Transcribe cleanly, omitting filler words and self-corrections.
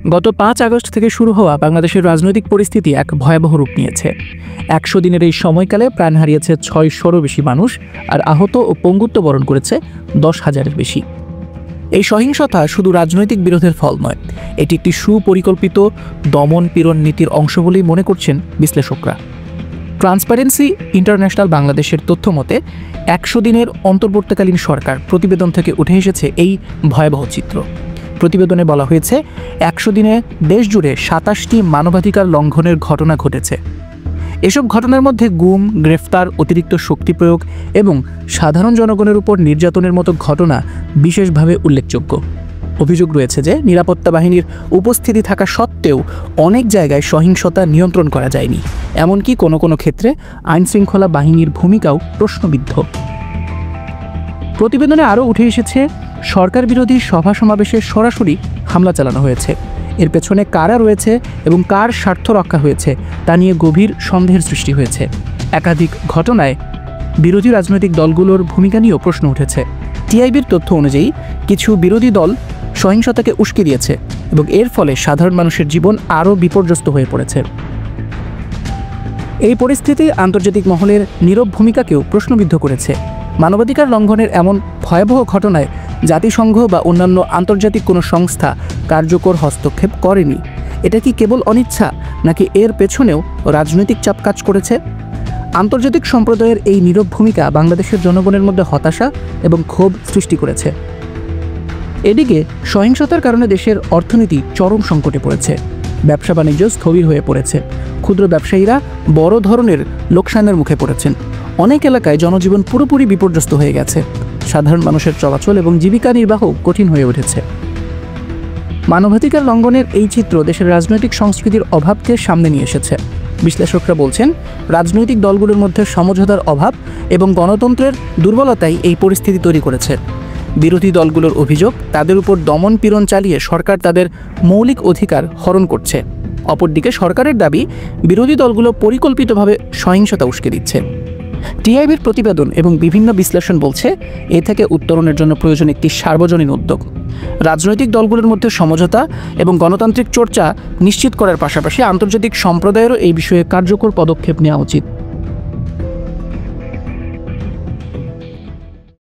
গত ৫ আগস্ট থেকে শুরু হওয়া বাংলাদেশের রাজনৈতিক পরিস্থিতি এক ভয়াবহ রূপ নিয়েছে। ১০০ দিনের এই সময়কালে প্রাণ হারিয়েছে ৬০০-রও বেশি মানুষ, আর আহত ও পঙ্গুত্ব বরণ করেছে ১০,০০০-এর বেশি। এই সহিংসতা শুধু রাজনৈতিক বিরোধের ফল নয়, এটি একটি সুপরিকল্পিত দমন পীড়ন নীতির অংশ বলেই মনে করছেন বিশ্লেষকরা। ট্রান্সপারেন্সি ইন্টারন্যাশনাল বাংলাদেশের তথ্য মতে ১০০ দিনের অন্তর্বর্তীকালীন সরকার প্রতিবেদন থেকে উঠে এসেছে এই ভয়াবহ চিত্র। প্রতিবেদনে বলা হয়েছে ১০০ দিনে দেশজুড়ে ২৭টি মানবাধিকার লঙ্ঘনের ঘটনা ঘটেছে। এসব ঘটনার মধ্যে গুম, গ্রেফতার, অতিরিক্ত শক্তি প্রয়োগ এবং সাধারণ জনগণের উপর নির্যাতনের মতো ঘটনা বিশেষভাবে উল্লেখযোগ্য। অভিযোগ রয়েছে যে নিরাপত্তা বাহিনীর উপস্থিতি থাকা সত্ত্বেও অনেক জায়গায় সহিংসতা নিয়ন্ত্রণ করা যায়নি, এমনকি কোনো কোনো ক্ষেত্রে আইনশৃঙ্খলা বাহিনীর ভূমিকাও প্রশ্নবিদ্ধ। প্রতিবেদনে আরও উঠে এসেছে সরকার বিরোধী সভা সমাবেশে সরাসরি হামলা চালানো হয়েছে। এর পেছনে কারা রয়েছে এবং কার স্বার্থ রক্ষা হয়েছে তা নিয়ে গভীর সন্দেহের সৃষ্টি হয়েছে। একাধিক ঘটনায় বিরোধী রাজনৈতিক দলগুলোর ভূমিকা নিয়েও প্রশ্ন উঠেছে। টিআইবির তথ্য অনুযায়ী কিছু বিরোধী দল সহিংসতাকে উস্কে দিয়েছে এবং এর ফলে সাধারণ মানুষের জীবন আরও বিপর্যস্ত হয়ে পড়েছে। এই পরিস্থিতি আন্তর্জাতিক মহলের নীরব ভূমিকাকেও প্রশ্নবিদ্ধ করেছে। মানবাধিকার লঙ্ঘনের এমন ভয়াবহ ঘটনায় জাতিসংঘ বা অন্যান্য আন্তর্জাতিক কোনো সংস্থা কার্যকর হস্তক্ষেপ করেনি। এটা কি কেবল অনিচ্ছা, নাকি এর পেছনেও রাজনৈতিক চাপ কাজ করেছে? আন্তর্জাতিক সম্প্রদায়ের এই নীরব ভূমিকা বাংলাদেশের জনগণের মধ্যে হতাশা এবং ক্ষোভ সৃষ্টি করেছে। এদিকে সহিংসতার কারণে দেশের অর্থনীতি চরম সংকটে পড়েছে। ব্যবসা বাণিজ্য স্থবির হয়ে পড়েছে। ক্ষুদ্র ব্যবসায়ীরা বড় ধরনের লোকসানের মুখে পড়েছেন। অনেক এলাকায় জনজীবন পুরোপুরি বিপর্যস্ত হয়ে গেছে। সাধারণ মানুষের চলাচল এবং জীবিকা নির্বাহ কঠিন হয়ে উঠেছে। মানবাধিকার লঙ্ঘনের এই চিত্র দেশের রাজনৈতিক সংস্কৃতির অভাবকে সামনে নিয়ে এসেছে। বিশ্লেষকরা বলছেন, রাজনৈতিক দলগুলোর মধ্যে সমঝোতার অভাব এবং গণতন্ত্রের দুর্বলতাই এই পরিস্থিতি তৈরি করেছে। বিরোধী দলগুলোর অভিযোগ, তাদের উপর দমন পীড়ন চালিয়ে সরকার তাদের মৌলিক অধিকার হরণ করছে। অপরদিকে সরকারের দাবি, বিরোধী দলগুলো পরিকল্পিতভাবে সহিংসতা উস্কে দিচ্ছে। টিআইবির প্রতিবেদন এবং বিভিন্ন বিশ্লেষণ বলছে, এ থেকে উত্তরণের জন্য প্রয়োজন একটি সার্বজনীন উদ্যোগ। রাজনৈতিক দলগুলোর মধ্যে সমঝোতা এবং গণতান্ত্রিক চর্চা নিশ্চিত করার পাশাপাশি আন্তর্জাতিক সম্প্রদায়েরও এই বিষয়ে কার্যকর পদক্ষেপ নেওয়া উচিত।